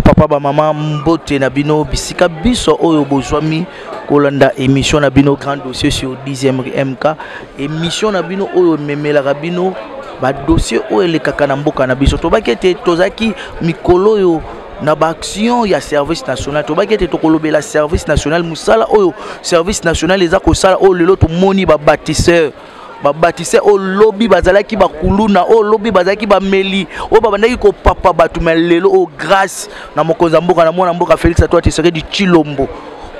papa ba maman mbote na bino bisika biso oyo bozwami kolanda émission na bino grand dossier sur 10e MK émission na bino oyo memela bino ba dossier oyo le kaka na mboka na biso to bakete tozaki mikolo yo na ba action ya service national to bakete to kolobela service national musala oyo service national eza ko sala oyo lelo to moni ba bâtisseur au lobby bazalaki bakuluna au lobby bazalaki bameli o babandaki ko papa batu lelo o grâce na mokonza mboka na mwana mboka Félix Antoine Tshisekedi Tshilombo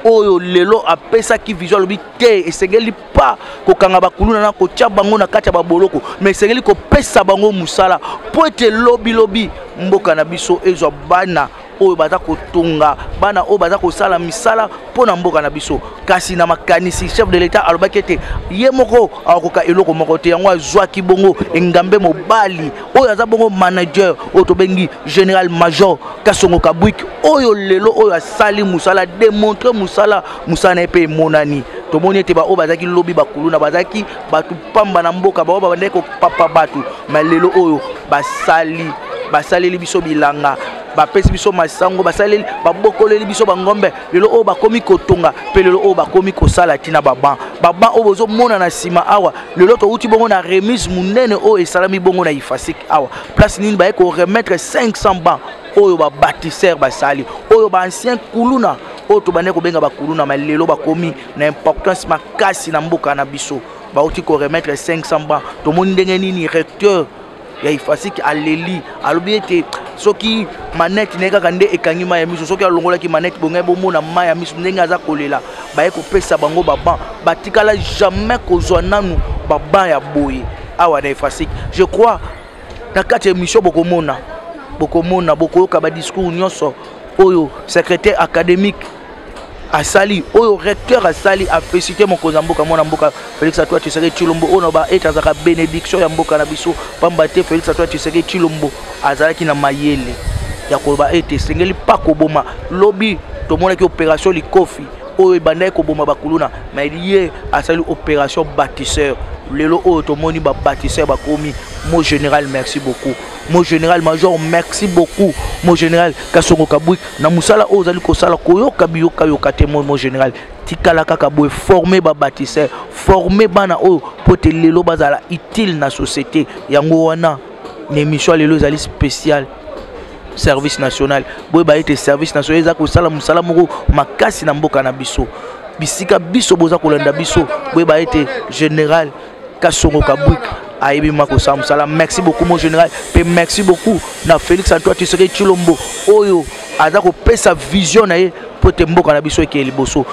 oyo lelo apesa ki visual lobby te esengeli pa ko kanga bakuluna na ko tia bango na kati ya baboloko mais esengeli ko pesa bango musala po ete lobby mboka na biso ezwa bana oyo baza kotunga bana oyo baza kosala misala pona mboka na biso kasi na makanisi chef de l'état alobaki ete ye moko akoka eloko moko te yango azwaki bongo engambe mobali oyo aza bongo manager oyo tobengi général major Kasongo Kabwik oyo lelo oyo asali musala démontrer musala na epe emonani tomoni ete ba oyo bazaki lobi bakuluna bazaki batu pamba na mboka ba babandeki ko papa batu mais lelo oyo basali biso bilanga bapesi biso masango basaleli babokoleli biso bangombe lelo o bakomi kotonga pe lelo o bakomi kosala tina baba o bozo mona na sima awa lelo to uti bongo na remise munene o esalami bongo na ifasik awa place nini ba ko remettre 500 ba oyo ba bâtisseur basali oyo ba ancien kuluna o to bande ko benga ba kuluna ma lelo bakomi na importance makasi na mboka na biso ba uti ko remettre 500 ba to moni ndenge nini recteur ya ifasik aleli alobiete soki manette neka kande ekangi maya miso soki alongola ki manette bonga bomona maya miso ndenge aza kolela baye ko pesa bango baba batikala jamais kozwa nanu baba ya boye awa na ifasik je crois na kati émission bokomona bokoyoka ba discours nyonso oyo secrétaire académique asali oyo recteur asali a félicité mokonza mboka mwana mboka Félix Antoine Tshisekedi Tshilombo ono ba etazaka bénédiction ya mboka na biso pamba te Félix Antoine Tshisekedi Tshilombo azalaki na mayele ya koba ete sengeli pa koboma lobi tomona ki opération likofi oyo bandai koboma bakuluna mais lié asali opération bâtisseur lelo oyo tomoni ba bâtisseur bakomi mon général merci beaucoup mon général major merci beaucoup mon général Kasongo Kabwik na musala oyo zali kosala koyoka biyoka yoka te mon général tikala kaka boye former ba bâtisseur former bana oyo pote lelo bazala utile na société yango wana na émission lelo zali spécial service national boye ba ete service national za kosala musala moko makasi na mboka na biso bisika biso boza kolanda biso boye ba ete général Kasongo Kabwik Aïbi Mako Samsala, merci beaucoup mon général, et merci beaucoup na Félix Antoine Tshisekedi Tshilombo oyo azako pesa vision na ye pote mboka na biso ke liboso.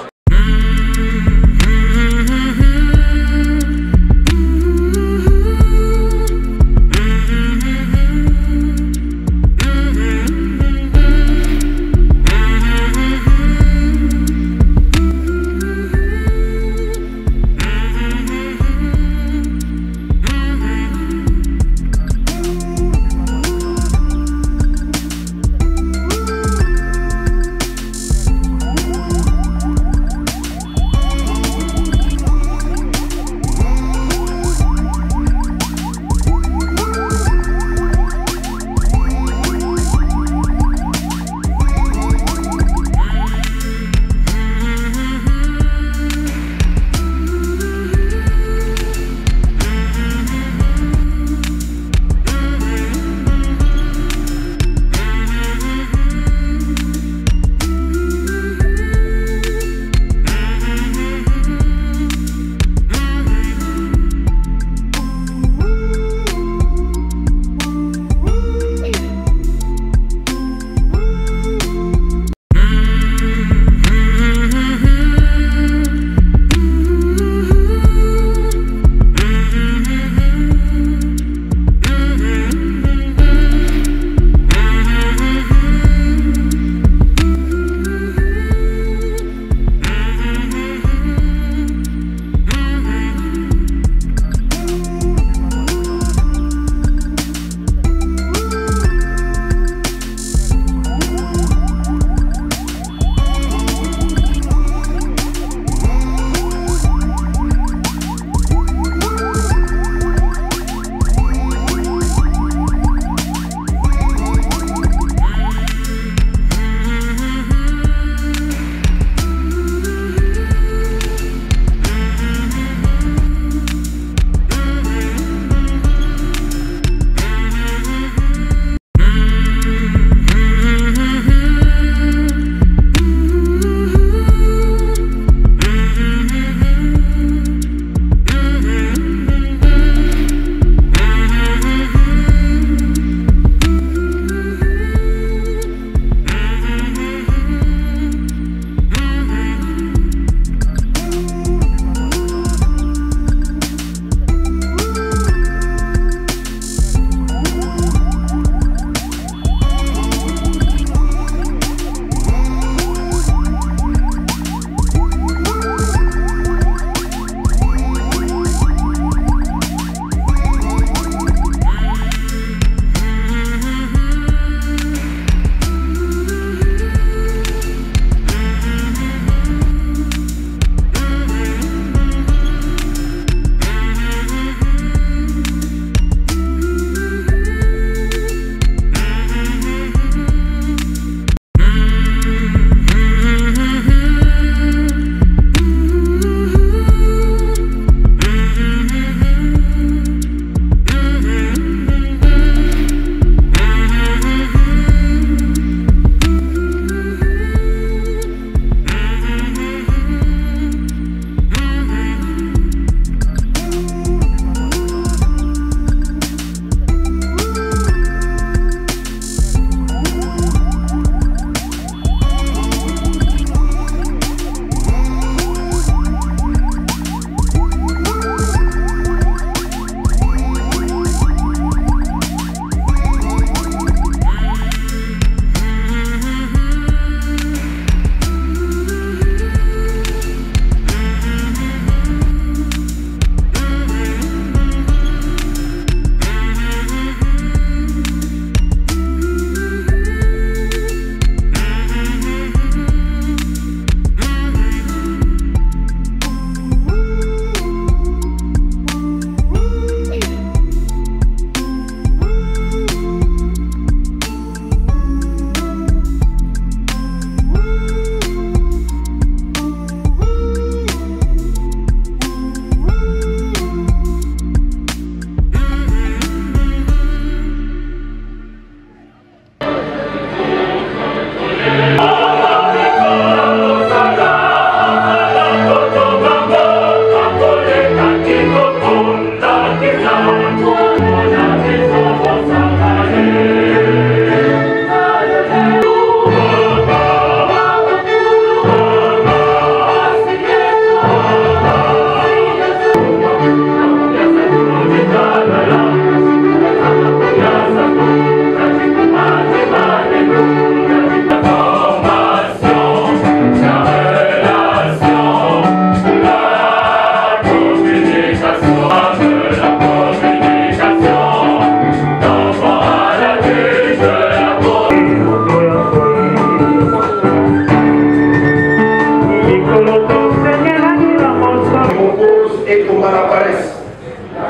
à la paresse,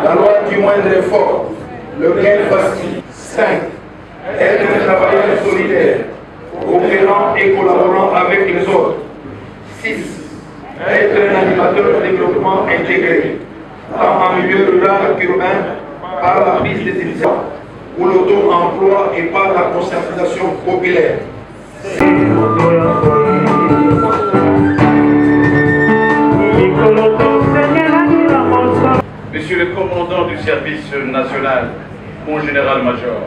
la loi du moindre effort, le gain facile. 5. Être un travailleur solidaire, coopérant et collaborant avec les autres. 6. Être un animateur de développement intégré, tant en milieu rural qu'urbain, par la prise des décisions ou l'auto-emploi et par la conscientisation populaire. Monsieur le commandant du service national, mon général-major,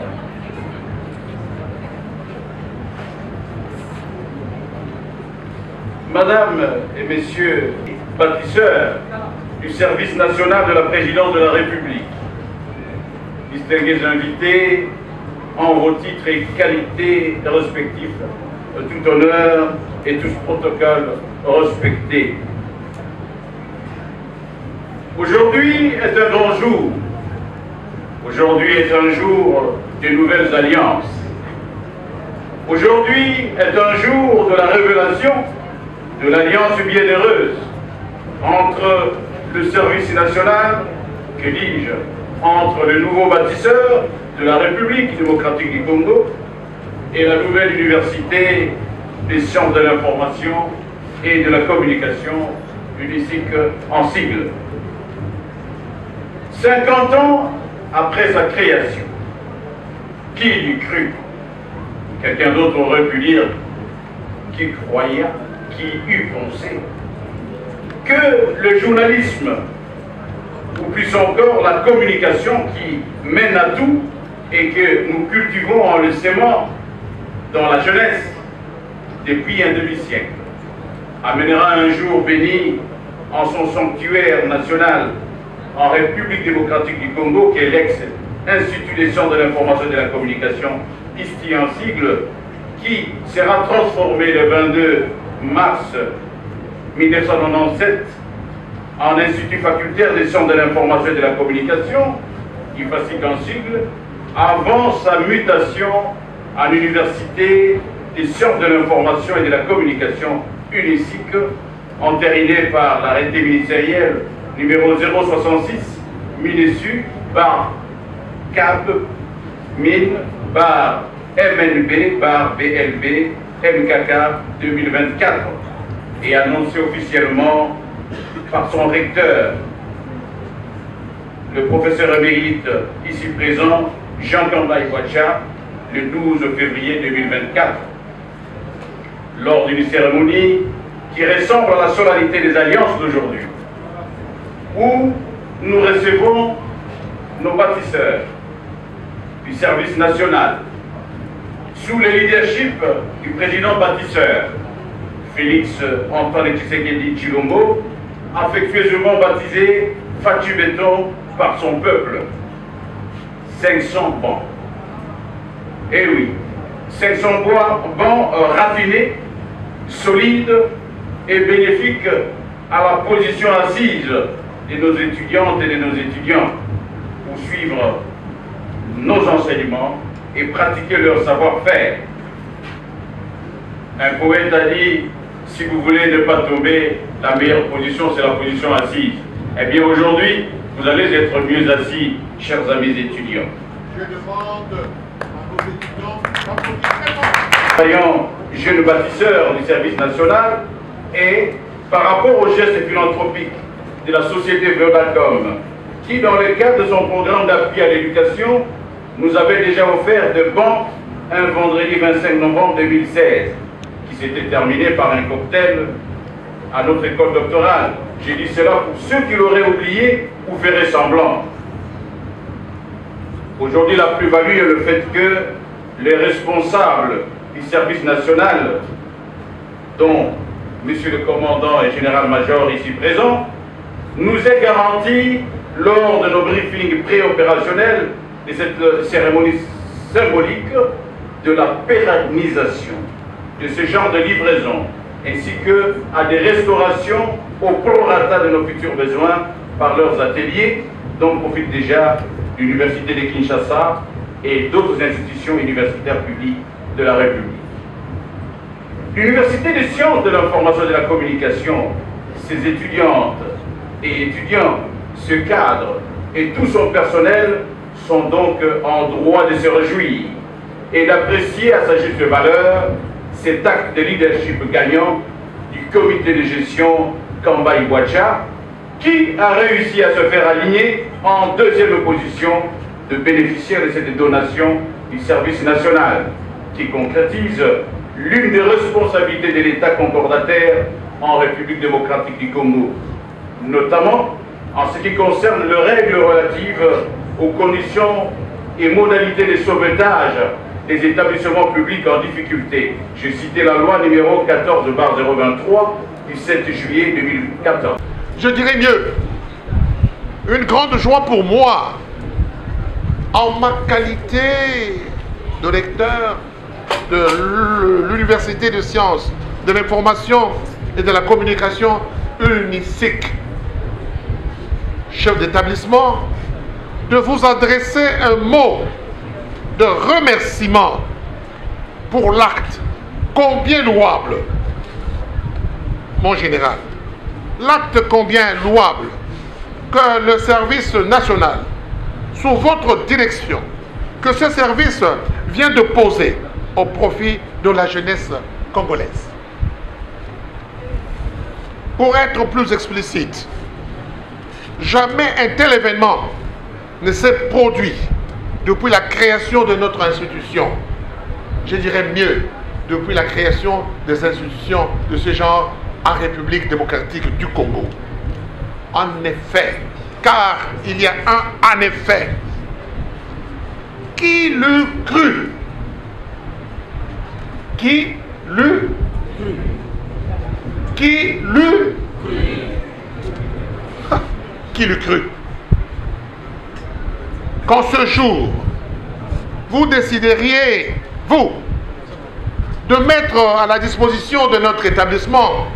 Madame et Messieurs bâtisseurs du service national de la présidence de la République, distingués invités en vos titres et qualités respectifs, tout honneur et tous protocoles respectés. Aujourd'hui est un grand jour. Aujourd'hui est un jour de nouvelles alliances. Aujourd'hui est un jour de la révélation de l'alliance bienheureuse entre le service national, que dis-je, entre le nouveau bâtisseur de la République démocratique du Congo et la nouvelle université des sciences de l'information et de la communication, UNISIC en sigle. 50 ans après sa création, qui l'eût cru? Quelqu'un d'autre aurait pu dire qui croyait, qui eût pensé que le journalisme, ou plus encore la communication qui mène à tout et que nous cultivons en le sémant dans la jeunesse depuis un demi-siècle, amènera un jour béni en son sanctuaire national en République démocratique du Congo, qui est l'ex-Institut des sciences de l'information et de la communication, ici en sigle, qui sera transformé le 22 mars 1997 en Institut facultaire des sciences de l'information et de la communication, IFASIC en sigle, avant sa mutation en Université des sciences de l'information et de la communication, UNISIC, entérinée par l'arrêté ministériel numéro 066, MINESU, par CAB, MIN, par MNB, par BLB, MKK 2024, et annoncé officiellement par son recteur, le professeur émérite ici présent, Jean Kamba Iwacha, le 12 février 2024, lors d'une cérémonie qui ressemble à la solennité des alliances d'aujourd'hui, où nous recevons nos bâtisseurs du service national, sous le leadership du président bâtisseur, Félix Antoine Tshisekedi Tshilombo, affectueusement baptisé Fatu Béton par son peuple. 500 bancs. Eh oui, 500 bancs raffinés, solides et bénéfiques à la position assise de nos étudiantes et de nos étudiants pour suivre nos enseignements et pratiquer leur savoir-faire. Un poète a dit, si vous voulez ne pas tomber, la meilleure position, c'est la position assise. Eh bien aujourd'hui, vous allez être mieux assis, chers amis étudiants. Je demande à nos étudiants Soyons jeunes bâtisseurs du service national et par rapport aux gestes philanthropiques de la société Vodacom, qui dans le cadre de son programme d'appui à l'éducation, nous avait déjà offert de bancs un vendredi 25 novembre 2016, qui s'était terminé par un cocktail à notre école doctorale. J'ai dit cela pour ceux qui l'auraient oublié ou feraient semblant. Aujourd'hui, la plus-value est le fait que les responsables du service national, dont Monsieur le commandant et général-major ici présent, nous aient garanti lors de nos briefings préopérationnels de cette cérémonie symbolique de la pérennisation de ce genre de livraison, ainsi que à des restaurations au prorata de nos futurs besoins par leurs ateliers, dont profite déjà l'Université de Kinshasa et d'autres institutions universitaires publiques de la République. L'Université des sciences de l'information et de la communication, ses étudiantes et étudiants Ce cadre et tout son personnel sont donc en droit de se réjouir et d'apprécier à sa juste valeur cet acte de leadership gagnant du comité de gestion Kamba Iguacha, qui a réussi à se faire aligner en deuxième position de bénéficiaire de cette donation du service national, qui concrétise l'une des responsabilités de l'État concordataire en République démocratique du Congo, notamment en ce qui concerne les règles relatives aux conditions et modalités de sauvetage des établissements publics en difficulté. J'ai cité la loi numéro 14/023 du 7 juillet 2014. Je dirais mieux, une grande joie pour moi, en ma qualité de lecteur de l'Université de sciences, de l'information et de la communication UNISIC, chef d'établissement, de vous adresser un mot de remerciement pour l'acte combien louable, mon général, l'acte combien louable que le service national, sous votre direction, que ce service vient de poser au profit de la jeunesse congolaise. Pour être plus explicite, jamais un tel événement ne s'est produit depuis la création de notre institution. Je dirais mieux, depuis la création des institutions de ce genre en République démocratique du Congo. En effet, car il y a un en effet. Qui l'eût cru? Qui l'eût cru? Qui l'eût cru? Qui l'eût cru? Qu'en ce jour, vous décideriez, vous, de mettre à la disposition de notre établissement,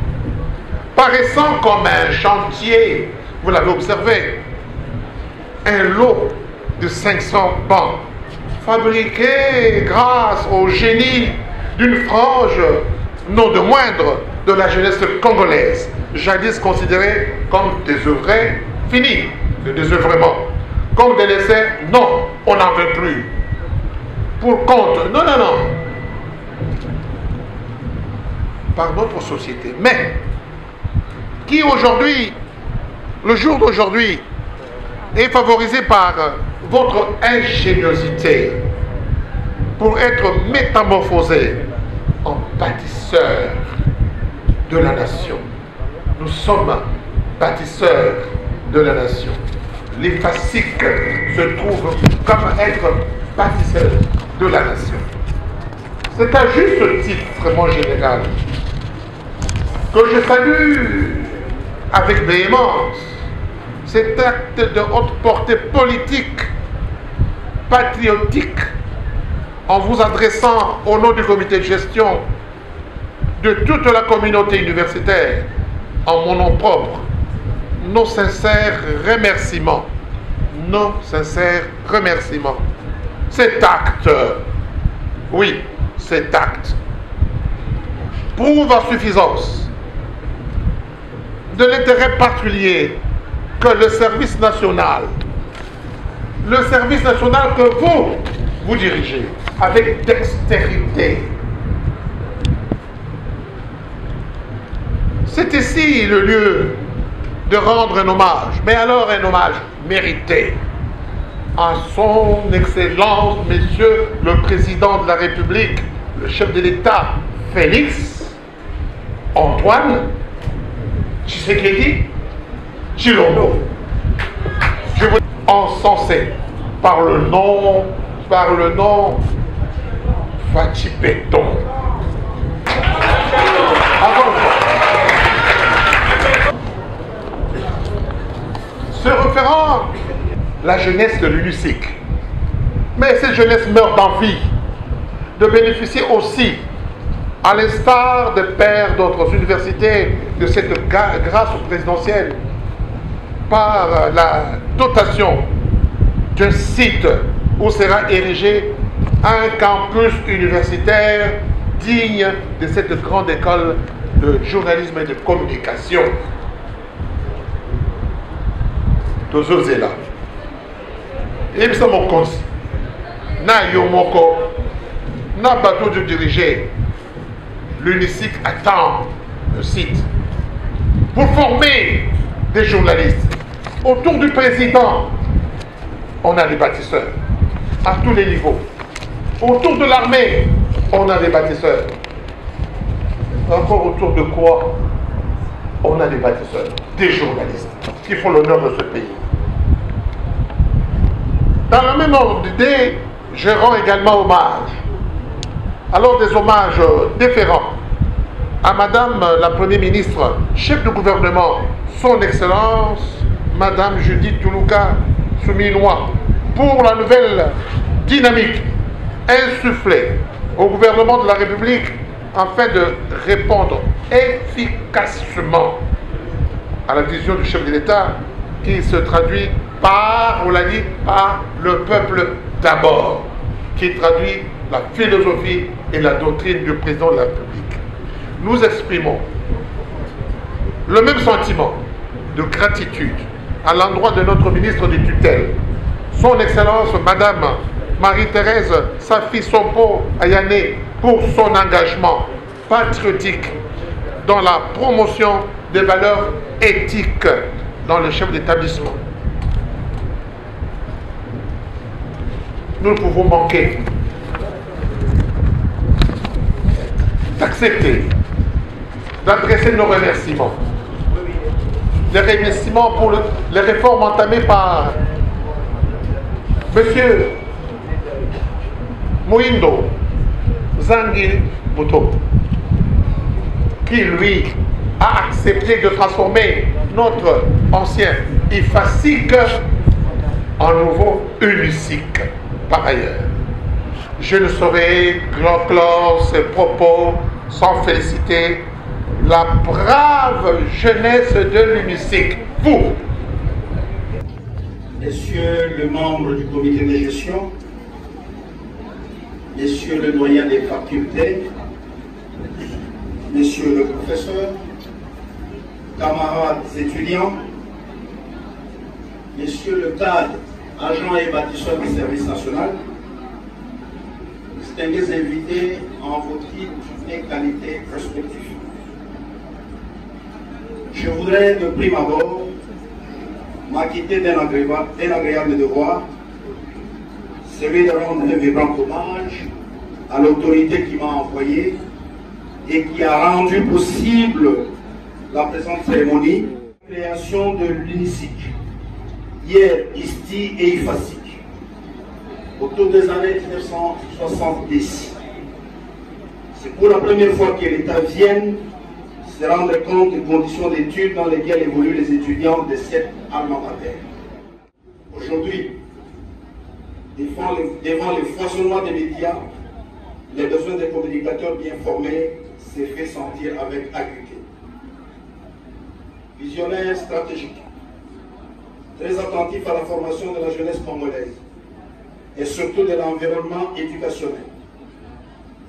paraissant comme un chantier, vous l'avez observé, un lot de 500 bancs, fabriqués grâce au génie d'une frange, non de moindre, de la jeunesse congolaise, jadis considérée comme désœuvrée, finie de désœuvrement. Comme des laissés, non, on n'en veut plus. Pour compte, non, non, non. Par notre société. Mais, qui aujourd'hui, le jour d'aujourd'hui, est favorisé par votre ingéniosité pour être métamorphosé en bâtisseur de la nation. Nous sommes bâtisseurs de la nation. Les fasciques se trouvent comme être bâtisseurs de la nation. C'est à juste titre, mon général, que je salue avec véhémence cet acte de haute portée politique, patriotique, en vous adressant au nom du comité de gestion de toute la communauté universitaire, en mon nom propre, nos sincères remerciements. Nos sincères remerciements. Cet acte, oui, cet acte, prouve à suffisance de l'intérêt particulier que le service national que vous dirigez avec dextérité. C'est ici le lieu de rendre un hommage, mais alors un hommage mérité à son Excellence, Monsieur le Président de la République, le chef de l'État, Félix Antoine Tshisekedi Tshilombo. Je vous encensé par le nom Fachi Béton. Se référant la jeunesse de l'UNISIC, mais cette jeunesse meurt d'envie de bénéficier aussi, à l'instar des pairs d'autres universités, de cette grâce présidentielle par la dotation d'un site où sera érigé un campus universitaire digne de cette grande école de journalisme et de communication. tozozela yebisa mokonzi na yo moko na bateau de diriger l'UNICIC attend le site pour former des journalistes. Autour du président, on a des bâtisseurs à tous les niveaux. Autour de l'armée, on a des bâtisseurs. Encore autour de quoi? On a des bâtisseurs, des journalistes qui font l'honneur de ce pays. Dans le même ordre d'idée, je rends également hommage. Alors des hommages différents à Madame la Première ministre, chef de gouvernement, Son Excellence, Madame Judith Toulouka Souminois, pour la nouvelle dynamique insufflée au gouvernement de la République afin de répondre efficacement à la vision du chef de l'État qui se traduit par, on l'a dit, par le peuple d'abord, qui traduit la philosophie et la doctrine du président de la République. Nous exprimons le même sentiment de gratitude à l'endroit de notre ministre de tutelle, Son Excellence Madame Marie-Thérèse Safi Sompo Ayane, pour son engagement patriotique dans la promotion des valeurs éthiques dans le chef d'établissement. Nous ne pouvons manquer d'accepter, d'adresser nos remerciements. Les remerciements pour les réformes entamées par M. Moindo Zangi Moto, qui lui a accepté de transformer notre ancien IFASIC en nouveau UNICIC. Par ailleurs, je ne saurais clore ces propos sans féliciter la brave jeunesse de l'UNICIC. Vous, Messieurs les membres du comité de gestion, Messieurs le doyen des facultés, Messieurs le professeur, camarades étudiants, Messieurs le cadre, agents et bâtisseurs du service national, distingués invités en vos titres et qualités respectifs. Je voudrais de prime abord m'acquitter d'un agréable devoir, celui de rendre un vibrant hommage à l'autorité qui m'a envoyé et qui a rendu possible la présente cérémonie, la création de l'UNICIC, hier ISTI et IFASIC, autour des années 1970. C'est pour la première fois que l'État vienne se rendre compte des conditions d'études dans lesquelles évoluent les étudiants de cette alma mater. Aujourd'hui, devant les foisonnements des médias, les besoins des communicateurs bien formés s'est fait sentir avec acuité. Visionnaire stratégique, très attentif à la formation de la jeunesse congolaise et surtout de l'environnement éducationnel,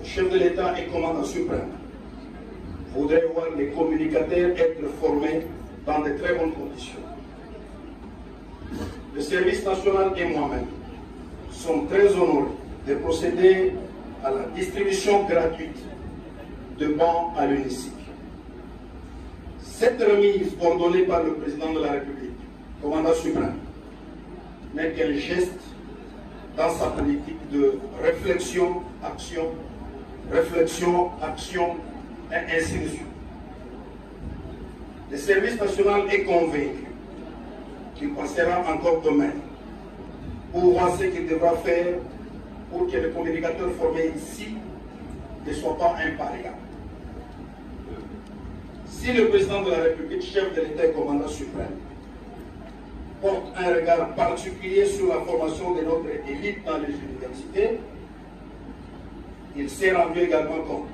le chef de l'État et commandant suprême voudrait voir les communicateurs être formés dans de très bonnes conditions. Le service national et moi-même sommes très honorés de procéder à la distribution gratuite de bancs à l'UNICIC. Cette remise ordonnée par le président de la République, commandant suprême, n'est qu'un geste dans sa politique de réflexion, action, et ainsi de suite. Le service national est convaincu qu'il passera encore demain pour voir ce qu'il devra faire pour que les communicateurs formés ici ne soient pas impariables. Si le président de la République, chef de l'État et commandant suprême, porte un regard particulier sur la formation de notre élite dans les universités, il s'est rendu également compte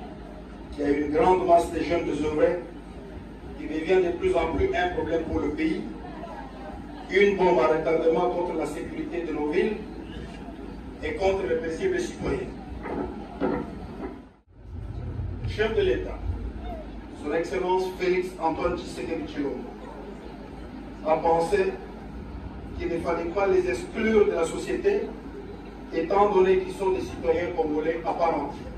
qu'il y a une grande masse de jeunes désœuvrés qui devient de plus en plus un problème pour le pays, une bombe à retardement contre la sécurité de nos villes et contre le plaisir des citoyens. Chef de l'État, Son Excellence Félix Antoine Tshisekedi Tshilombo, a pensé qu'il ne fallait pas les exclure de la société, étant donné qu'ils sont des citoyens congolais à part entière.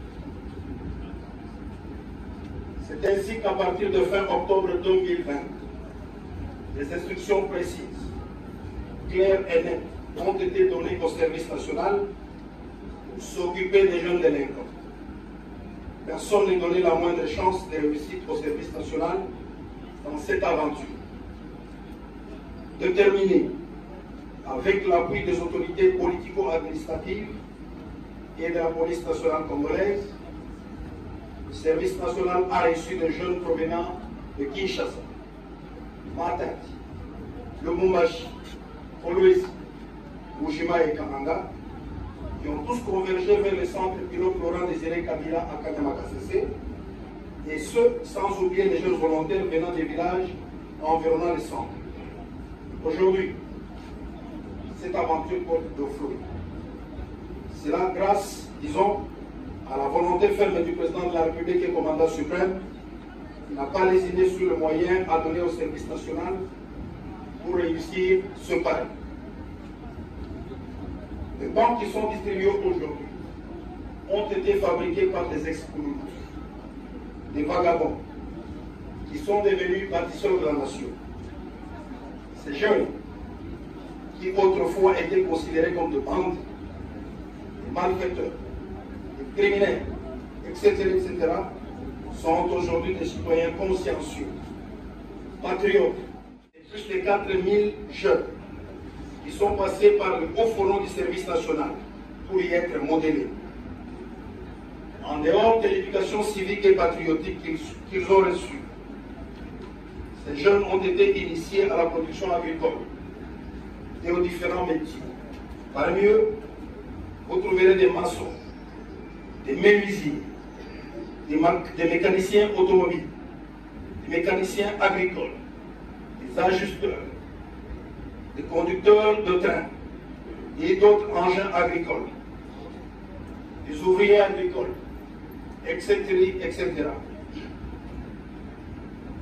C'est ainsi qu'à partir de fin octobre 2020, des instructions précises, claires et nettes, ont été données au service national pour s'occuper des jeunes délinquants. Personne n'est donné la moindre chance de réussite au service national dans cette aventure. Déterminé, avec l'appui des autorités politico-administratives et de la police nationale congolaise, le service national a reçu des jeunes provenant de Kinshasa, Matadi, Lubumbashi, Kolwezi, Bushima et Kananga, qui ont tous convergé vers le centre pilote Laurent Désiré Kabila à Kanyamakasese, et ce, sans oublier les jeunes volontaires venant des villages environnant le centre. Aujourd'hui, cette aventure porte de fruits. C'est là grâce, disons, à la volonté ferme du président de la République et commandant suprême, qui n'a pas lésiné sur le moyen à donner au service national pour réussir ce pari. Les banques qui sont distribuées aujourd'hui ont été fabriquées par des ex-communistes, des vagabonds, qui sont devenus bâtisseurs de la nation. Ces jeunes, qui autrefois étaient considérés comme des bandes, des malfaiteurs, des criminels, etc., sont aujourd'hui des citoyens consciencieux, patriotes, et plus de 4000 jeunes qui sont passés par le haut fourneau du service national pour y être modélés. En dehors de l'éducation civique et patriotique qu'ils ont reçue, ces jeunes ont été initiés à la production agricole et aux différents métiers. Parmi eux, vous trouverez des maçons, des menuisiers, des mécaniciens automobiles, des mécaniciens agricoles, des ajusteurs, des conducteurs de train et d'autres engins agricoles, des ouvriers agricoles, etc., etc.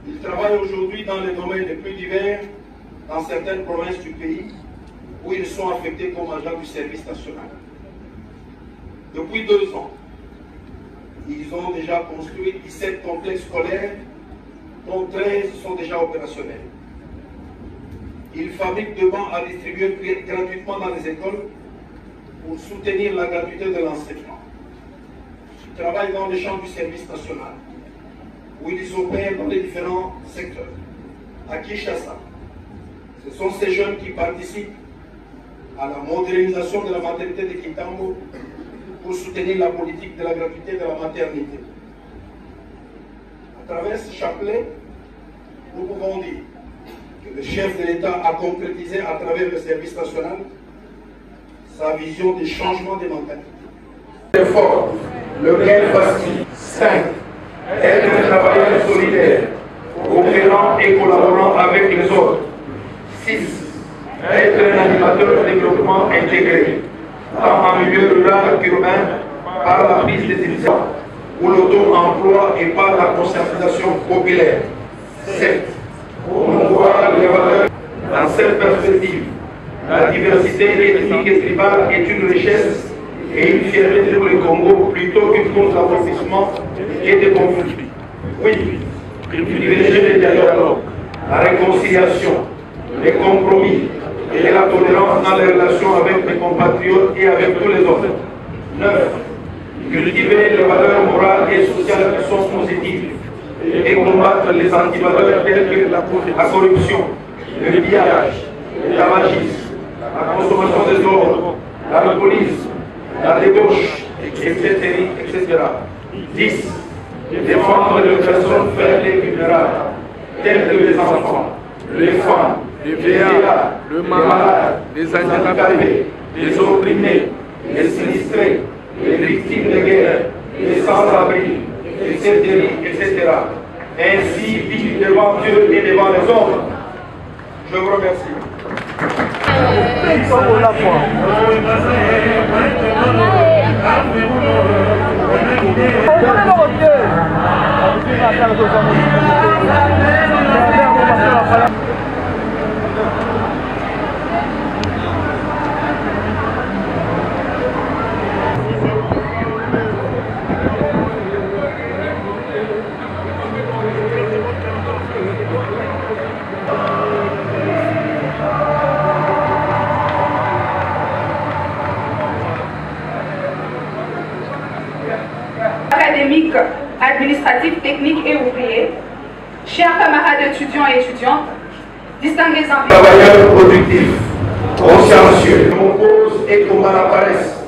Ils travaillent aujourd'hui dans les domaines les plus divers dans certaines provinces du pays où ils sont affectés comme agents du service national. Depuis 2 ans, ils ont déjà construit 17 complexes scolaires, dont 13 sont déjà opérationnels. Ils fabriquent des bancs à distribuer gratuitement dans les écoles pour soutenir la gratuité de l'enseignement. Ils travaillent dans les champs du service national, où ils opèrent dans les différents secteurs. À Kinshasa, ce sont ces jeunes qui participent à la modernisation de la maternité de Kitambo pour soutenir la politique de la gratuité de la maternité. À travers ce chapelet, nous pouvons dire que le chef de l'État a concrétisé à travers le service national sa vision des changements des mentalités. Fort, le gain facile. 5. Être un travailleur solidaire, coopérant et collaborant avec les autres. 6. Être un animateur de développement intégré, tant en milieu rural qu'urbain, par la prise des initiatives ou l'auto-emploi et par la conscientisation populaire. 7. Promouvoir les valeurs. Dans cette perspective, la diversité ethnique et tribale est une richesse et une fierté pour le Congo plutôt qu'une cause d'aboutissement et de conflits. Oui, privilégier le dialogue, la réconciliation, les compromis et la tolérance dans les relations avec mes compatriotes et avec tous les autres. 9. Cultiver les valeurs morales et sociales qui sont positives et combattre les antivaleurs telles que la corruption, le pillage, le tabagisme, la consommation des drogues, l'alcoolisme, la débauche, etc., etc. 10. Défendre les personnes faibles et vulnérables, telles que les enfants, les femmes, les vieillards, les malades, les handicapés, les opprimés, les sinistrés, les victimes de guerre, les sans-abri, etc., etc. Ainsi vivre devant Dieu et devant les hommes. Je vous remercie. administratifs, techniques et ouvriers, chers camarades étudiants et étudiantes, distingués invités. Travailleurs productifs, consciencieux, mon cause et combat la paresse,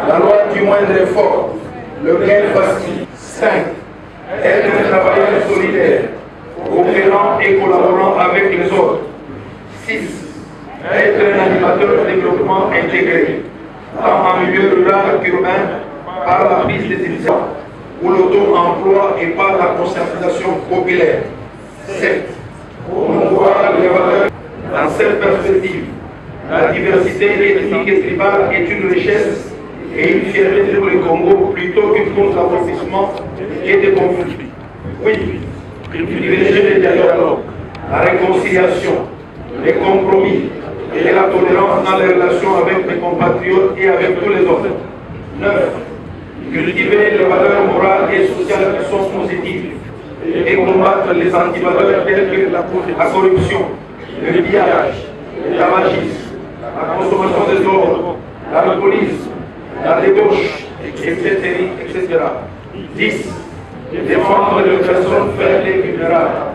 la loi du moindre effort, le gain facile. 5. Être un travailleur solidaire, coopérant et collaborant avec les autres. 6. Être un animateur de développement intégré, tant en milieu rural qu'urbain, par la prise des décisions ou l'auto-emploi et par la conscientisation populaire. 7. Promouvoir les valeurs. Dans cette perspective, la diversité ethnique et tribale est une richesse et une fierté pour le Congo plutôt qu'une cause d'affaiblissement et de conflit. Oui, privilégier le dialogue, la réconciliation, les compromis et la tolérance dans les relations avec mes compatriotes et avec tous les autres. 9. Cultiver les valeurs morales et sociales qui sont positives et combattre les antivaleurs telles que la corruption, le pillage, le tabagisme, la consommation des ordres, l'alcoolisme, la débauche, etc. 10. Défendre les personnes faibles et vulnérables,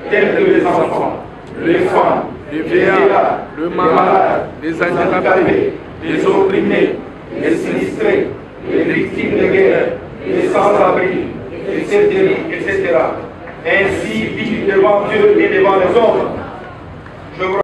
telles que les enfants, les femmes, les vieillards, les malades, les handicapés, les opprimés, les sinistrés, les victimes de guerre, les sans-abri, etc. Ainsi, vivre devant Dieu et devant les autres. Je vous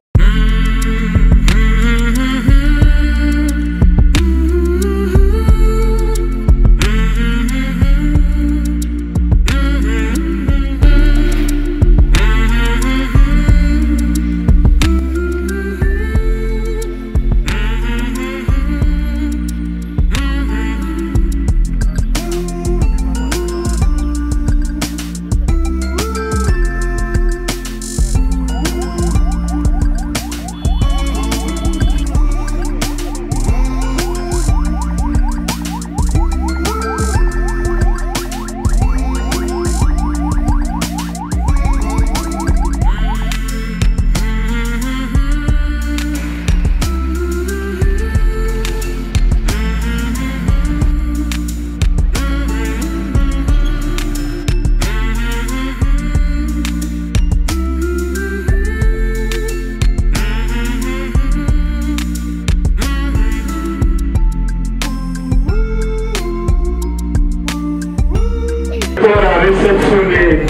réceptionner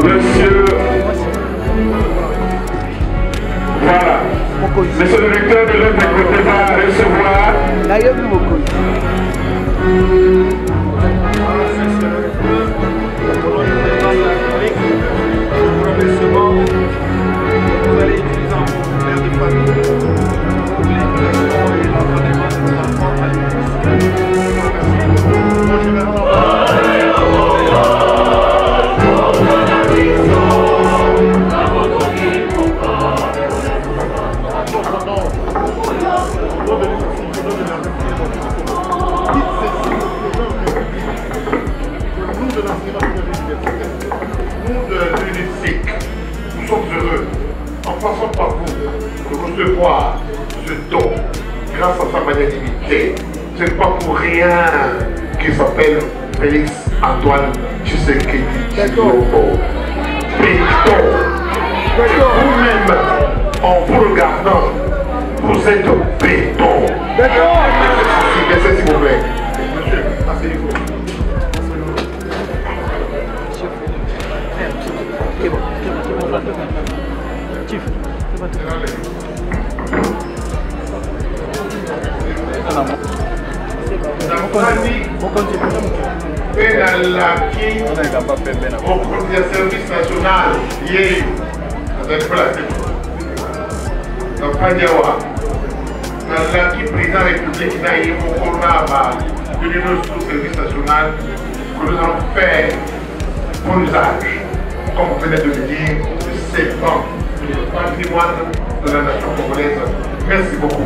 monsieur, voilà, monsieur le directeur de l'autre côté va recevoir vous allez utiliser en père de famille nous sommes heureux, en passant par vous, de recevoir ce don grâce à sa magnanimité. Ce n'est pas pour rien qu'il s'appelle Félix Antoine Tshisekedi Tshilombo. Béton. Vous-même, en vous regardant, vous êtes béton. D'accord. Merci, s'il vous plaît. Monsieur, asseyez-vous. Au service national, hier, qui président république n'a eu de notre service national que nous allons faire bon usage, comme vous venez de le dire, de ces bancs, du patrimoine de la nation congolaise. Merci beaucoup.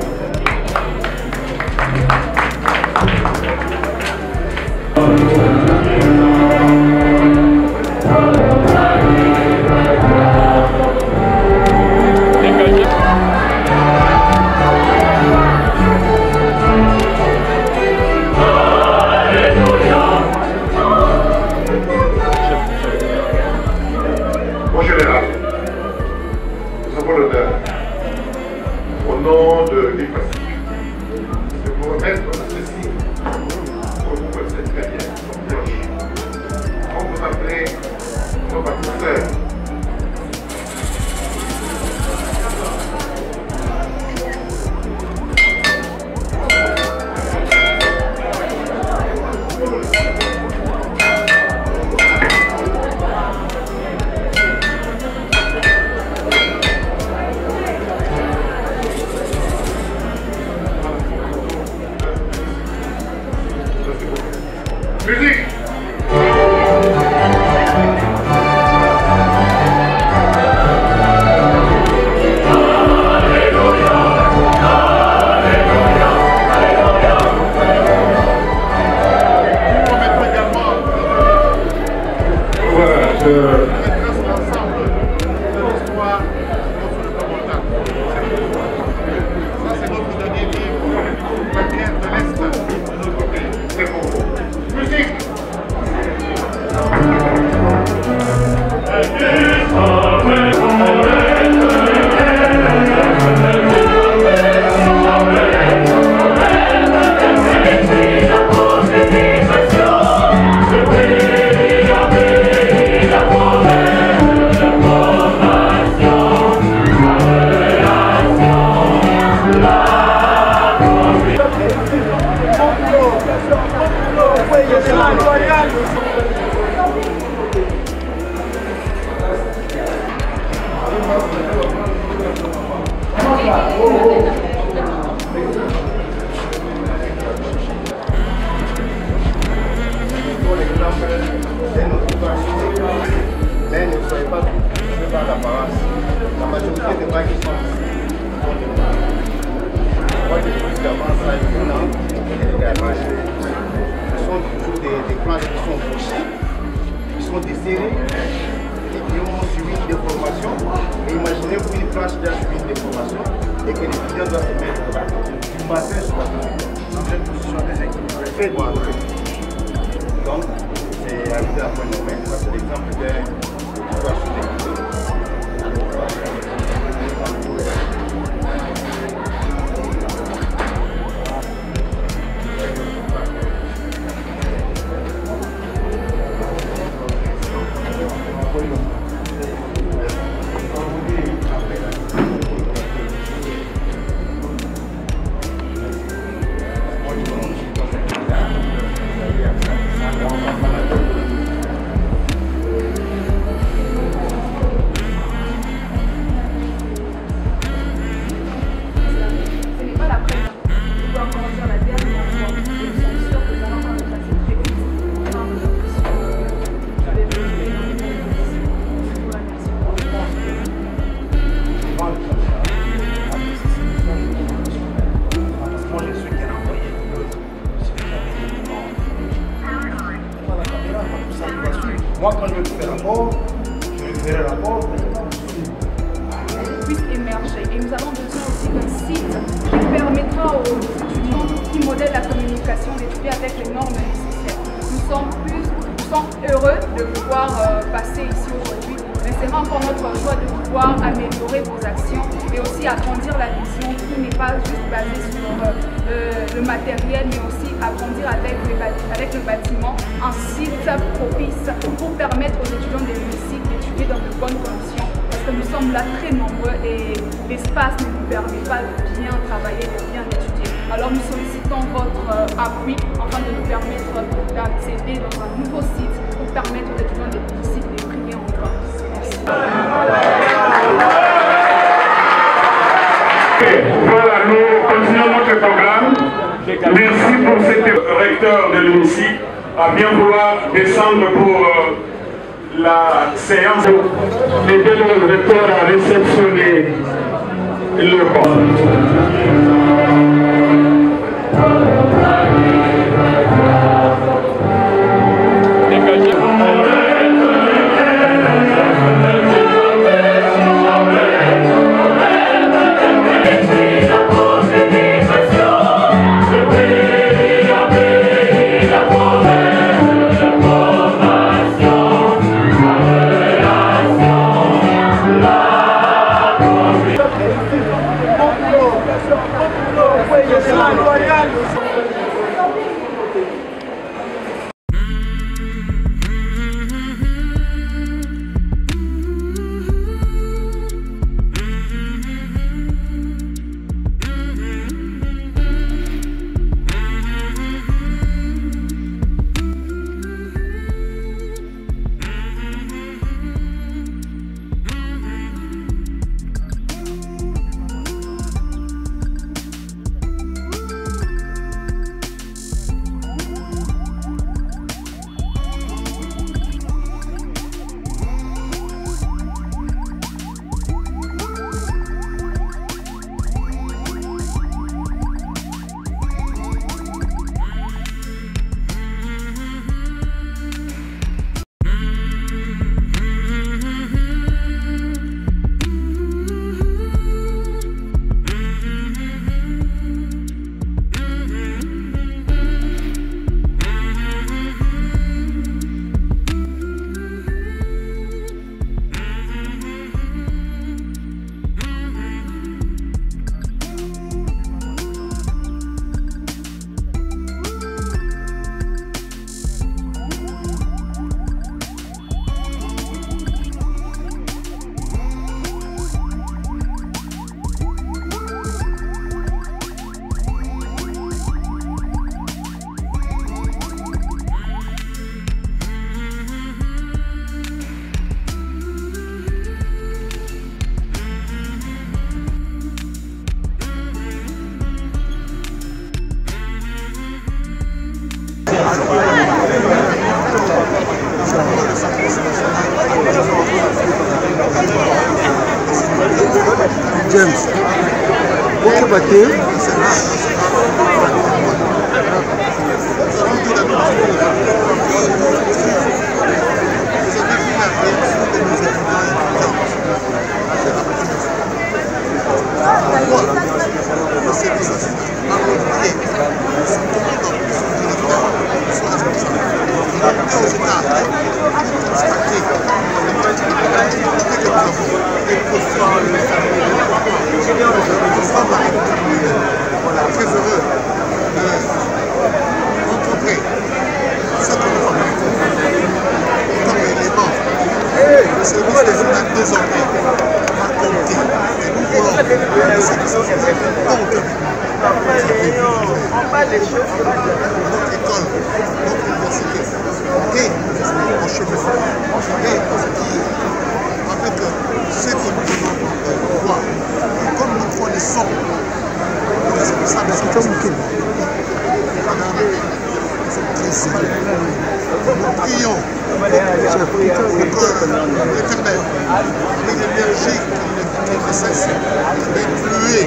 général, nous avons l'honneur, au nom de l'IPASI, de vous remettre ceci pour vous, c'est très bien, son pioche. On vous appelez nos bâtisseurs. Musique. Mais ne soyez pas trompés par l'apparence. La majorité des banques qui sont moi, je suis avant ça, également, ce sont toujours des planches qui sont bouchées, qui sont desserrées et qui ont suivi une déformation. Et imaginez qu'une planche doit suivre une déformation et que l'étudiant doit se mettre du matin jusqu'à une position déséquilibrée. Très bon. Donc, c'est arrivé à point nommé. C'est l'exemple d'une situation d'équilibre. Moi, quand je vais faire rapport, je vais faire rapport. Puisse émerger. Et nous avons besoin aussi d'un site qui permettra aux étudiants qui modèlent la communication d'étudier avec les normes nécessaires. Nous sommes heureux de pouvoir passer ici aujourd'hui, mais c'est encore notre choix de pouvoir améliorer vos actions et aussi agrandir la vision qui n'est pas juste basée sur le matériel, mais aussi agrandir avec le bâtiment un site propice pour permettre aux étudiants de l'UNISIC d'étudier dans de bonnes conditions. Parce que nous sommes là très nombreux et l'espace ne nous permet pas de bien travailler, de bien étudier. Alors nous sollicitons votre appui afin de nous permettre d'accéder dans un nouveau site pour permettre aux étudiants de l'UNISIC de briller encore. Merci. Voilà, nous continuons notre programme. Merci pour cet recteur de l'UNISIC à bien vouloir descendre pour la séance. Aider le recteur à réceptionner le banc. James. Ok, Baté. Très heureux de rencontrer cette communauté comme élément de service national désormais à compter. Et nous voulons que cette décision compte notre école, notre université et en chemin. Et avec ce que nous voulons voir, comme nous connaissons les responsables de cette communauté, très sérieux. Nous prions pour que l'Éternel, avec l'énergie qui ne cesse d'influer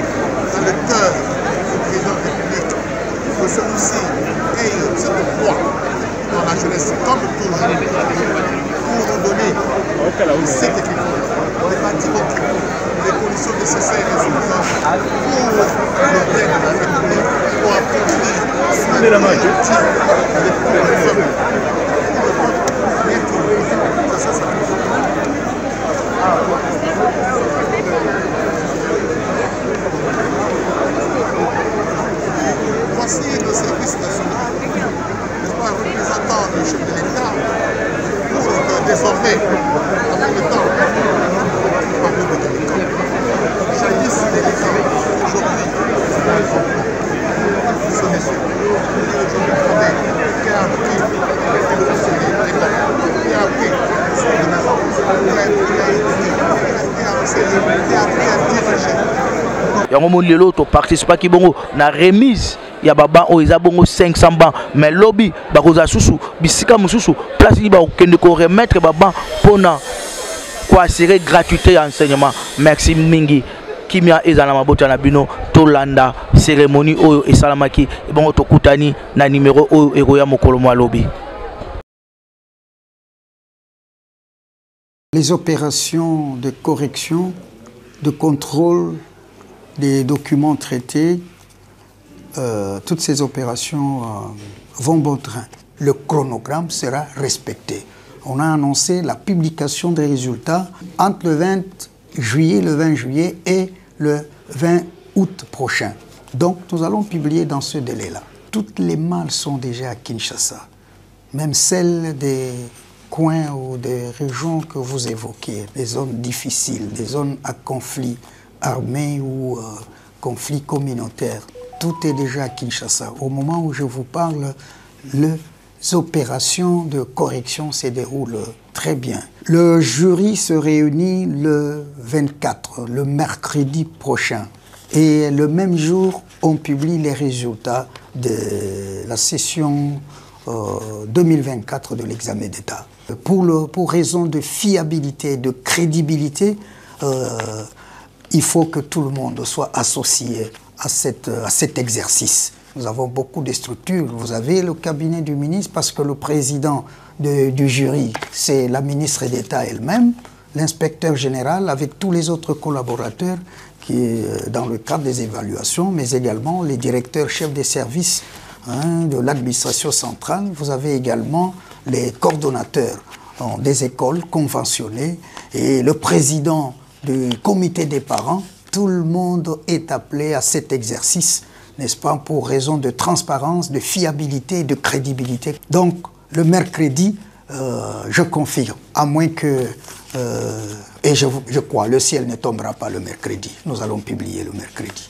dans le cœur du président de la République, que celui-ci ait cette voix dans la jeunesse, comme toujours, pour nous donner cet équipement, les bâtiments, les conditions nécessaires et suffisantes pour le bien de la République, pour accomplir les objectifs les plus faibles. Voici le service national, n'est-ce pas, représentant le chef de l'État, pour que désormais, avec le temps, nous parlons de l'école. Jadis l'État, aujourd'hui, ce monsieur, je me promets, qui a appris qui a appris yango lelo to participer ki bongo na remise ya baba o eza bongo 500 bancs mais lobby bakoza susu bisika mususu place li ba okende ko remettre baba pona ko assurer gratuité ya enseignement. Merci mingi kimia ezala mabota na bino tolanda cérémonie oyo esalamaki bongo tokutani na numéro oyo ekoya mokolo mwa lobby. Les opérations de correction, de contrôle des documents traités, toutes ces opérations vont bon train. Le chronogramme sera respecté. On a annoncé la publication des résultats entre le 20 juillet et le 20 août prochain. Donc nous allons publier dans ce délai-là. Toutes les malles sont déjà à Kinshasa, même celles des coins ou des régions que vous évoquez, des zones difficiles, des zones à conflit armé ou conflit communautaire. Tout est déjà à Kinshasa. Au moment où je vous parle, les opérations de correction se déroulent très bien. Le jury se réunit le 24, le mercredi prochain. Et le même jour, on publie les résultats de la session 2024 de l'examen d'État. Pour raison de fiabilité, de crédibilité, il faut que tout le monde soit associé à cet exercice. Nous avons beaucoup de structures. Vous avez le cabinet du ministre parce que le président du jury, c'est la ministre d'État elle-même, l'inspecteur général avec tous les autres collaborateurs qui dans le cadre des évaluations, mais également les directeurs chefs des services de l'administration centrale. Vous avez également les coordonnateurs des écoles conventionnées et le président du comité des parents. Tout le monde est appelé à cet exercice, n'est-ce pas, pour raison de transparence, de fiabilité et de crédibilité. Donc, le mercredi, je confirme, à moins que, et je crois, le ciel ne tombera pas le mercredi. Nous allons publier le mercredi.